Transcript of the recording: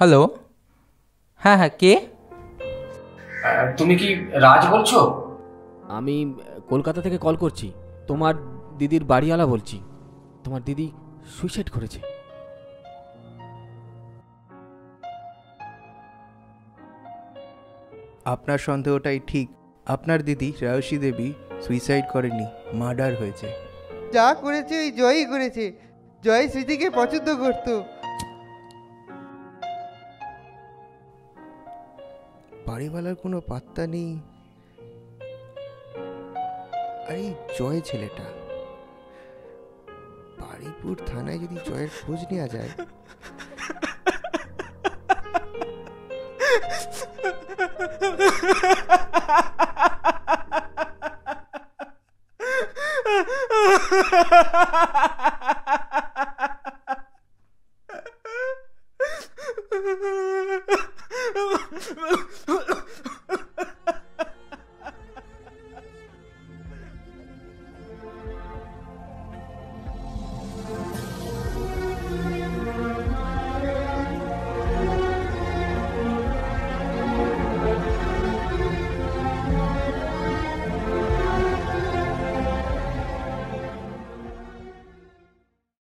Hello. হ্যাঁ হ্যাঁ, কে? তুমি কি রাজ বলছো? আমি কলকাতা থেকে কল করছি। তোমার দিদির বাড়িওয়ালা বলছি। তোমার দিদি সুইসাইড করেছে। আপনার সন্দেহটাই ঠিক। আপনার দিদি রায়সী দেবী সুইসাইড করেনি, মার্ডার হয়েছে। যা করেছে ওই জয়ই করেছে। জয় স্মৃতিকে পছন্দ করতো। বাড়িওয়ালার কোনো পাত্তা নেই। আর এই জয় ছেলেটা, বারুইপুর থানায় যদি জয়ের খোঁজ নেওয়া যায়।